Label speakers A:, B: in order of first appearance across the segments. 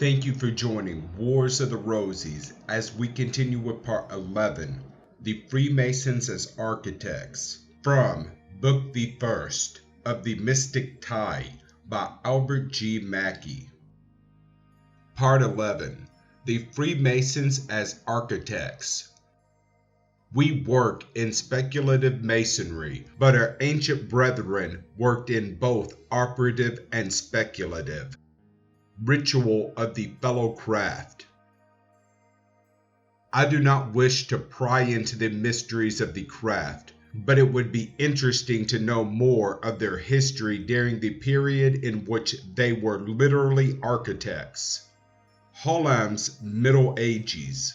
A: Thank you for joining Wars of the Rosies as we continue with part 11, The Freemasons as Architects, from Book the First of the Mystic Tide by Albert G. Mackey. Part 11, The Freemasons as Architects. We work in speculative masonry, but our ancient brethren worked in both operative and speculative. Ritual of the fellow craft. I do not wish to pry into the mysteries of the craft, but it would be interesting to know more of their history during the period in which they were literally architects. Holland's Middle Ages.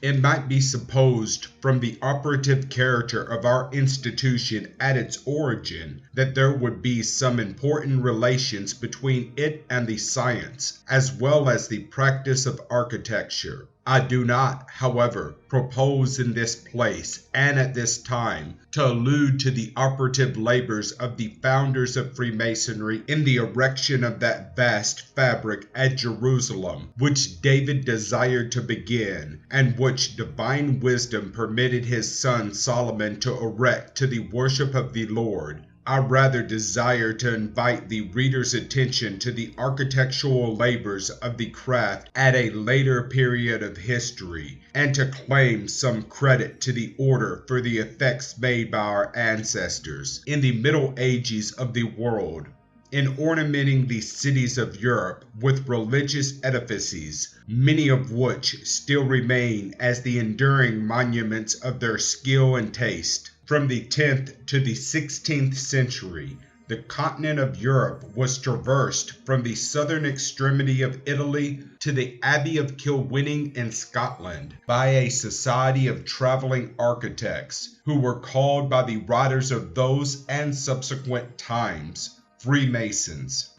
A: It might be supposed from the operative character of our institution at its origin that there would be some important relations between it and the science, as well as the practice of architecture. I do not, however, propose in this place and at this time to allude to the operative labors of the founders of Freemasonry in the erection of that vast fabric at Jerusalem, which David desired to begin, and which divine wisdom permitted his son Solomon to erect to the worship of the Lord. I rather desire to invite the reader's attention to the architectural labors of the craft at a later period of history, and to claim some credit to the order for the effects made by our ancestors in the Middle Ages of the world, in ornamenting the cities of Europe with religious edifices, many of which still remain as the enduring monuments of their skill and taste. From the 10th to the 16th century, the continent of Europe was traversed from the southern extremity of Italy to the Abbey of Kilwinning in Scotland by a society of traveling architects who were called by the writers of those and subsequent times Freemasons.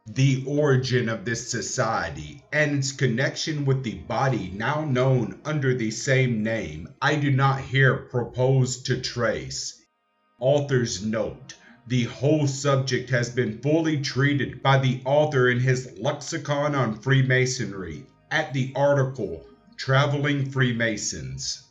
A: The origin of this society and its connection with the body now known under the same name I do not here propose to trace. Author's note: the whole subject has been fully treated by the author in his Lexicon on Freemasonry at the article Traveling Freemasons.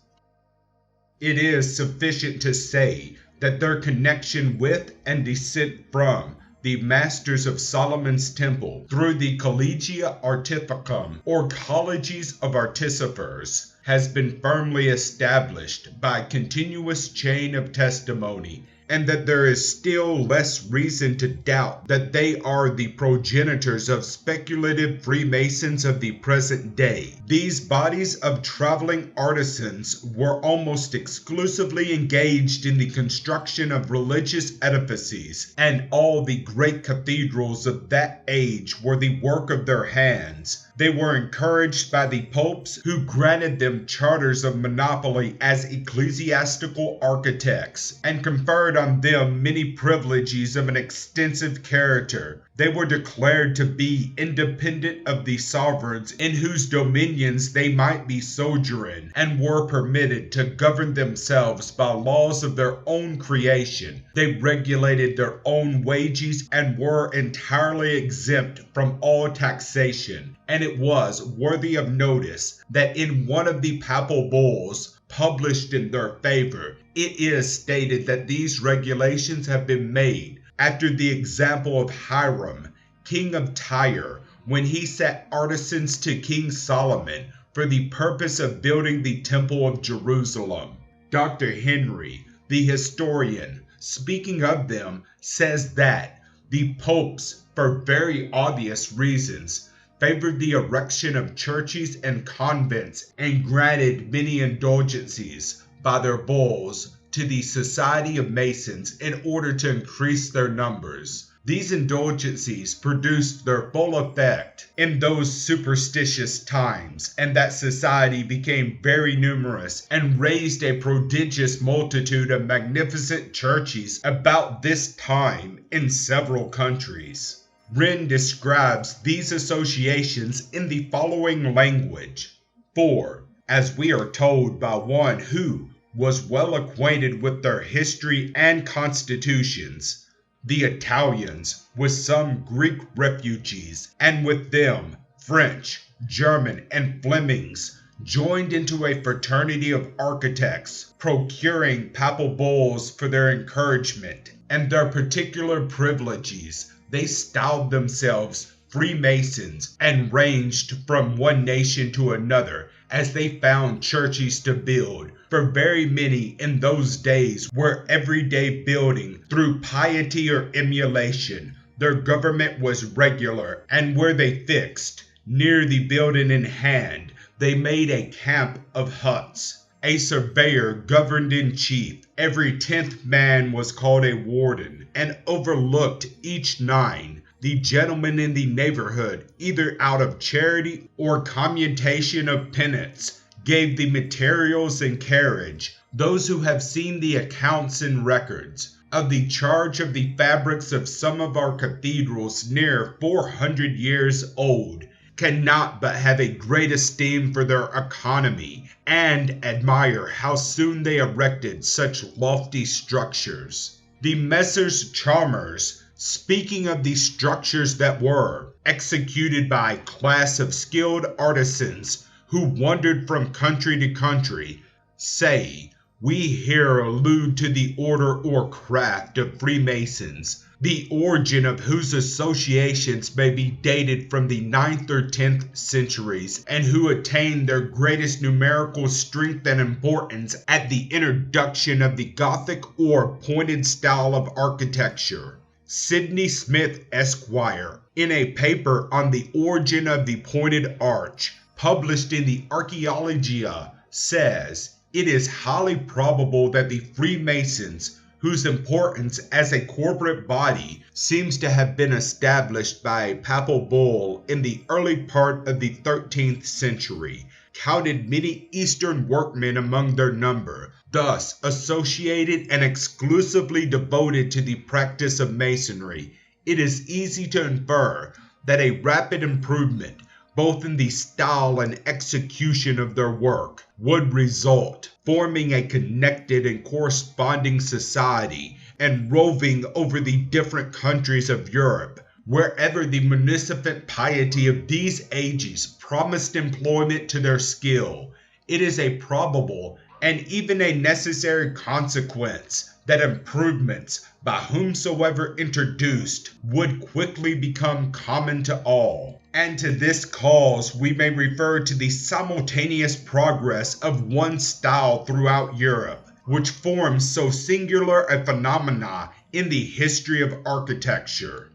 A: It is sufficient to say that their connection with and descent from the masters of Solomon's temple through the Collegia Artificum, or colleges of artificers, has been firmly established by a continuous chain of testimony, and that there is still less reason to doubt that they are the progenitors of speculative Freemasons of the present day. These bodies of traveling artisans were almost exclusively engaged in the construction of religious edifices, and all the great cathedrals of that age were the work of their hands. They were encouraged by the popes, who granted them charters of monopoly as ecclesiastical architects, and conferred on them many privileges of an extensive character. They were declared to be independent of the sovereigns in whose dominions they might be sojourning, and were permitted to govern themselves by laws of their own creation. They regulated their own wages and were entirely exempt from all taxation. And it was worthy of notice that in one of the papal bulls published in their favor, it is stated that these regulations have been made after the example of Hiram, king of Tyre, when he set artisans to King Solomon for the purpose of building the Temple of Jerusalem. Dr. Henry, the historian, speaking of them, says that the popes, for very obvious reasons, favored the erection of churches and convents and granted many indulgences by their bulls to the Society of Masons in order to increase their numbers. These indulgences produced their full effect in those superstitious times, and that society became very numerous and raised a prodigious multitude of magnificent churches about this time in several countries. Wren describes these associations in the following language: For, as we are told by one who was well acquainted with their history and constitutions, The Italians, with some Greek refugees, and with them French, German, and Flemings, joined into a fraternity of architects, procuring papal bulls for their encouragement and their particular privileges. They styled themselves Freemasons and ranged from one nation to another as they found churches to build, for very many in those days were everyday building through piety or emulation. Their government was regular, and where they fixed, near the building in hand, they made a camp of huts. A surveyor governed in chief. Every 10th man was called a warden, and overlooked each 9. The gentlemen in the neighborhood, either out of charity or commutation of penance, gave the materials and carriage. Those who have seen the accounts and records of the charge of the fabrics of some of our cathedrals near 400 years old cannot but have a great esteem for their economy, and admire how soon they erected such lofty structures. The Messrs. Chalmers, speaking of the structures that were executed by a class of skilled artisans who wandered from country to country, say, "We here allude to the order or craft of Freemasons, the origin of whose associations may be dated from the 9th or 10th centuries, and who attained their greatest numerical strength and importance at the introduction of the Gothic or pointed style of architecture." Sidney Smith, Esquire, in a paper on the origin of the pointed arch, published in the Archaeologia, says, "It is highly probable that the Freemasons, whose importance as a corporate body seems to have been established by a papal bull in the early part of the 13th century, counted many Eastern workmen among their number, thus associated and exclusively devoted to the practice of masonry. It is easy to infer that a rapid improvement, both in the style and execution of their work, would result, forming a connected and corresponding society and roving over the different countries of Europe, wherever the munificent piety of these ages promised employment to their skill. It is a probable and even a necessary consequence that improvements, by whomsoever introduced, would quickly become common to all. And to this cause we may refer to the simultaneous progress of one style throughout Europe, which forms so singular a phenomena in the history of architecture.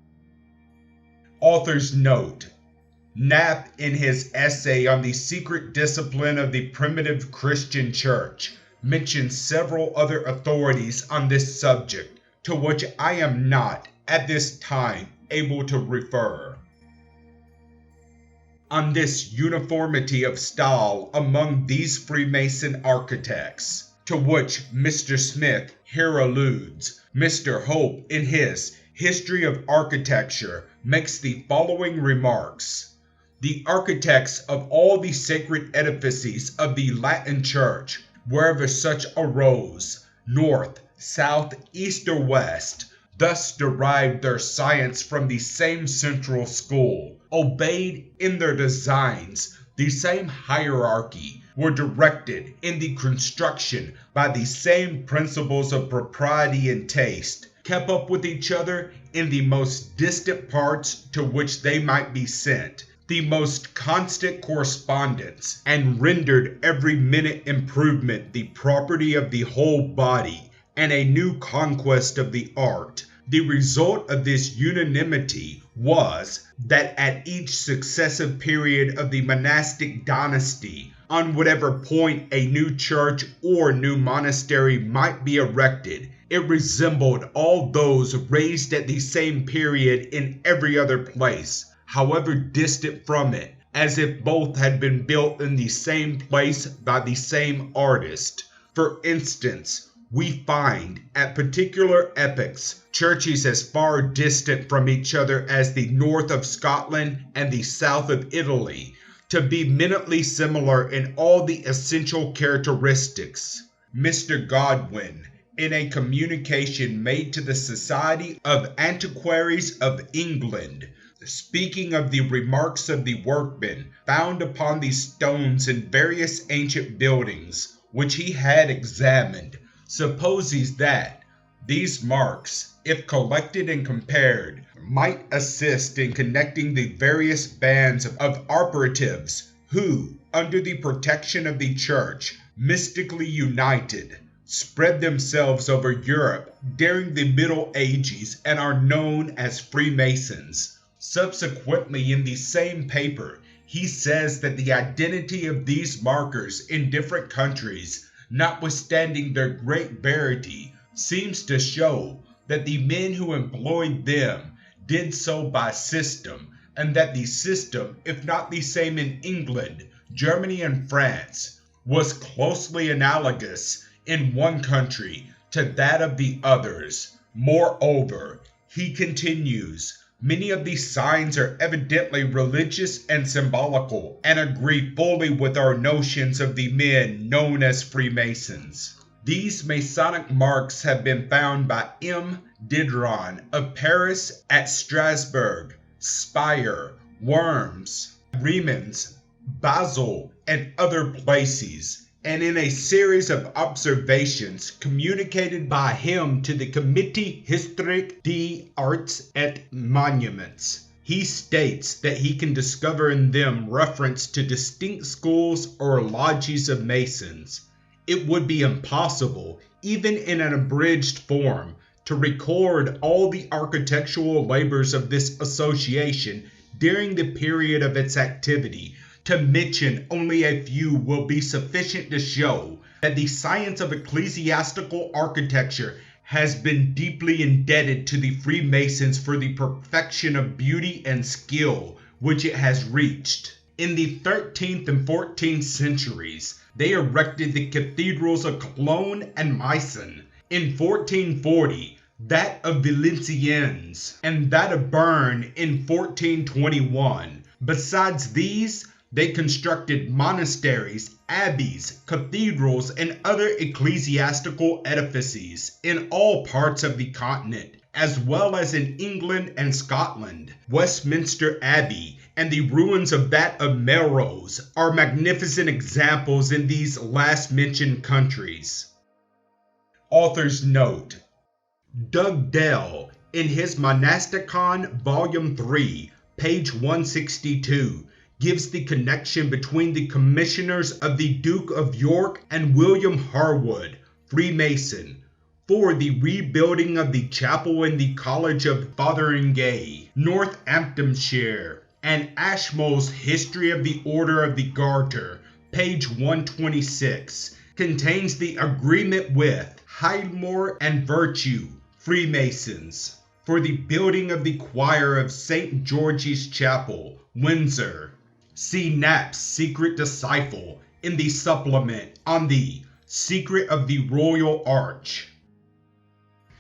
A: Author's note: Knapp, in his essay on the secret discipline of the primitive Christian church, mentions several other authorities on this subject, to which I am not, at this time, able to refer. On this uniformity of style among these Freemason architects, to which Mr. Smith here alludes, Mr. Hope, in his History of Architecture, makes the following remarks. The architects of all the sacred edifices of the Latin Church, wherever such arose, north, south, east, or west, thus derived their science from the same central school, obeyed in their designs the same hierarchy, were directed in the construction by the same principles of propriety and taste, kept up with each other in the most distant parts to which they might be sent, the most constant correspondence, and rendered every minute improvement the property of the whole body, and a new conquest of the art. The result of this unanimity was that at each successive period of the monastic dynasty, on whatever point a new church or new monastery might be erected, it resembled all those raised at the same period in every other place, however distant from it, as if both had been built in the same place by the same artist. For instance, we find, at particular epochs, churches as far distant from each other as the north of Scotland and the south of Italy, to be minutely similar in all the essential characteristics. Mr. Godwin, in a communication made to the Society of Antiquaries of England, speaking of the remarks of the workmen found upon these stones in various ancient buildings, which he had examined, supposes that these marks, if collected and compared, might assist in connecting the various bands of operatives who, under the protection of the Church, mystically united, spread themselves over Europe during the Middle Ages and are known as Freemasons. Subsequently, in the same paper, he says that the identity of these markers in different countries, notwithstanding their great variety, seems to show that the men who employed them did so by system, and that the system, if not the same in England, Germany, and France, was closely analogous in one country to that of the others. Moreover, he continues, many of these signs are evidently religious and symbolical, and agree fully with our notions of the men known as Freemasons. These Masonic marks have been found by M. Diderot of Paris, at Strasbourg, Spire, Worms, Reims, Basel, and other places, and in a series of observations communicated by him to the Comité Historique des Arts et Monuments. He states that he can discover in them reference to distinct schools or lodges of Masons. It would be impossible, even in an abridged form, to record all the architectural labors of this association during the period of its activity. To mention only a few will be sufficient to show that the science of ecclesiastical architecture has been deeply indebted to the Freemasons for the perfection of beauty and skill which it has reached. In the 13th and 14th centuries, they erected the cathedrals of Cologne and Meissen. In 1440, that of Valenciennes, and that of Bern in 1421. Besides these, they constructed monasteries, abbeys, cathedrals, and other ecclesiastical edifices in all parts of the continent, as well as in England and Scotland. Westminster Abbey and the ruins of that of Melrose are magnificent examples in these last mentioned countries. Author's note: Dugdale, in his Monasticon, Volume 3, page 162, gives the connection between the commissioners of the Duke of York and William Harwood, Freemason, for the rebuilding of the chapel in the College of Fotheringay, Northamptonshire, and Ashmole's History of the Order of the Garter, page 126, contains the agreement with Highmore and Virtue, Freemasons, for the building of the choir of St. George's Chapel, Windsor. See Knapp's Secret Disciple in the supplement on the Secret of the Royal Arch.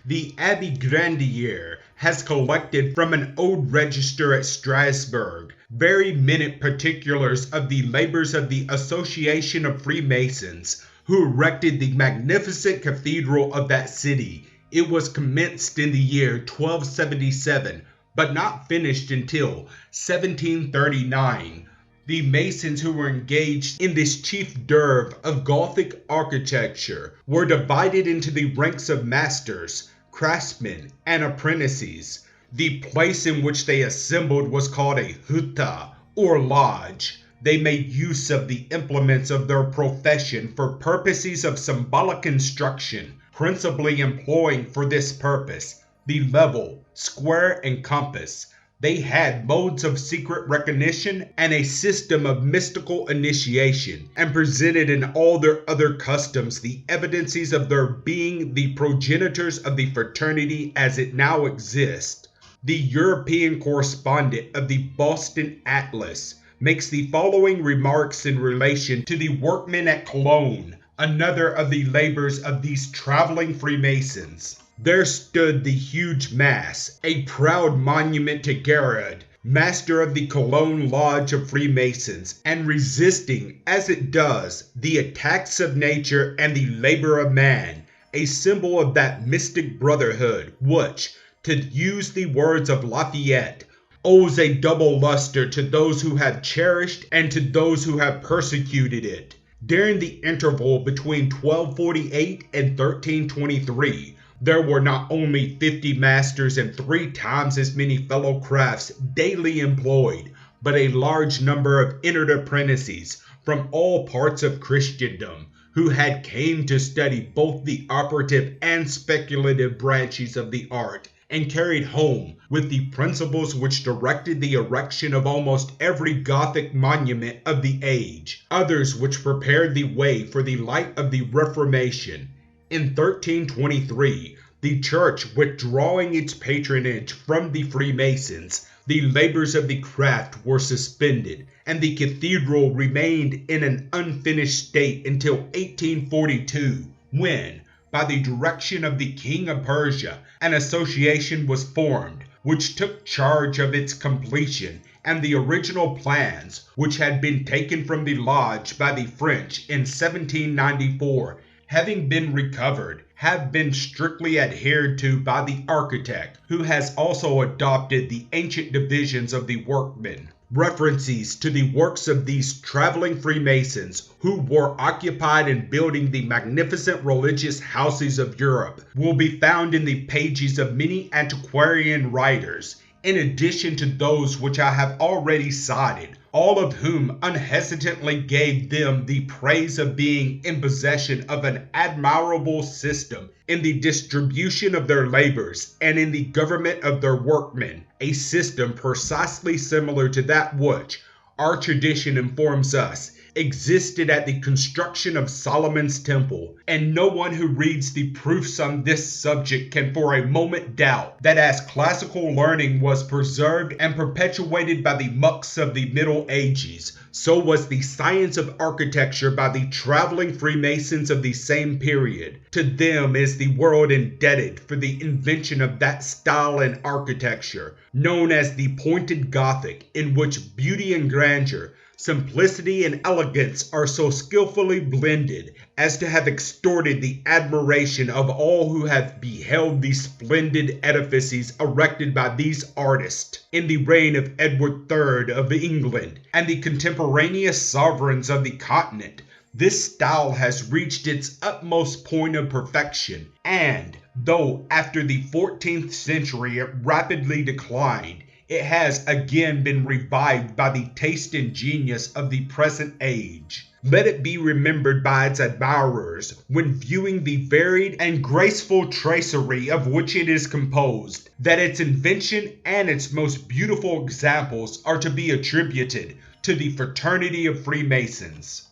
A: The Abbé Grandier has collected from an old register at Strasbourg very minute particulars of the labors of the Association of Freemasons, who erected the magnificent cathedral of that city. It was commenced in the year 1277, but not finished until 1739. The Masons who were engaged in this chief d'oeuvre of Gothic architecture were divided into the ranks of masters, craftsmen, and apprentices. The place in which they assembled was called a huta, or lodge. They made use of the implements of their profession for purposes of symbolic instruction, principally employing for this purpose the level, square, and compass. They had modes of secret recognition and a system of mystical initiation, and presented in all their other customs the evidences of their being the progenitors of the fraternity as it now exists. The European correspondent of the Boston Atlas makes the following remarks in relation to the workmen at Cologne, another of the labors of these traveling Freemasons. There stood the huge mass, a proud monument to Gerard, master of the Cologne Lodge of Freemasons, and resisting, as it does, the attacks of nature and the labor of man, a symbol of that mystic brotherhood which, to use the words of Lafayette, owes a double luster to those who have cherished and to those who have persecuted it. During the interval between 1248 and 1323, there were not only 50 masters and 3 times as many fellow crafts daily employed, but a large number of entered apprentices from all parts of Christendom who had came to study both the operative and speculative branches of the art, and carried home with the principles which directed the erection of almost every Gothic monument of the age, others which prepared the way for the light of the Reformation. In 1323, the Church withdrawing its patronage from the Freemasons, the labors of the craft were suspended, and the cathedral remained in an unfinished state until 1842, when, by the direction of the King of Persia, an association was formed, which took charge of its completion, and the original plans, which had been taken from the lodge by the French in 1794, having been recovered, have been strictly adhered to by the architect, who has also adopted the ancient divisions of the workmen. References to the works of these traveling Freemasons who were occupied in building the magnificent religious houses of Europe will be found in the pages of many antiquarian writers, in addition to those which I have already cited, all of whom unhesitatingly gave them the praise of being in possession of an admirable system in the distribution of their labors and in the government of their workmen, a system precisely similar to that which, our tradition informs us, existed at the construction of Solomon's temple, and no one who reads the proofs on this subject can for a moment doubt that as classical learning was preserved and perpetuated by the monks of the Middle Ages, so was the science of architecture by the traveling Freemasons of the same period. To them is the world indebted for the invention of that style in architecture, known as the pointed Gothic, in which beauty and grandeur, simplicity and elegance are so skillfully blended as to have extorted the admiration of all who have beheld the splendid edifices erected by these artists in the reign of Edward III of England and the contemporaneous sovereigns of the continent. This style has reached its utmost point of perfection, and though after the 14th century it rapidly declined, it has again been revived by the taste and genius of the present age. Let it be remembered by its admirers, when viewing the varied and graceful tracery of which it is composed, that its invention and its most beautiful examples are to be attributed to the fraternity of Freemasons.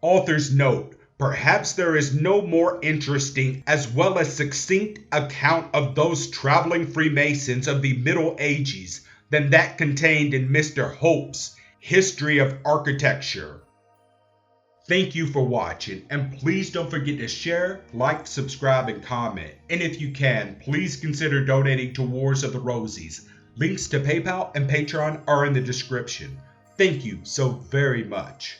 A: Author's note: perhaps there is no more interesting as well as succinct account of those traveling Freemasons of the Middle Ages than that contained in Mr. Hope's History of Architecture. Thank you for watching, and please don't forget to share, like, subscribe, and comment. And if you can, please consider donating to Wars of the Rosies. Links to PayPal and Patreon are in the description. Thank you so very much.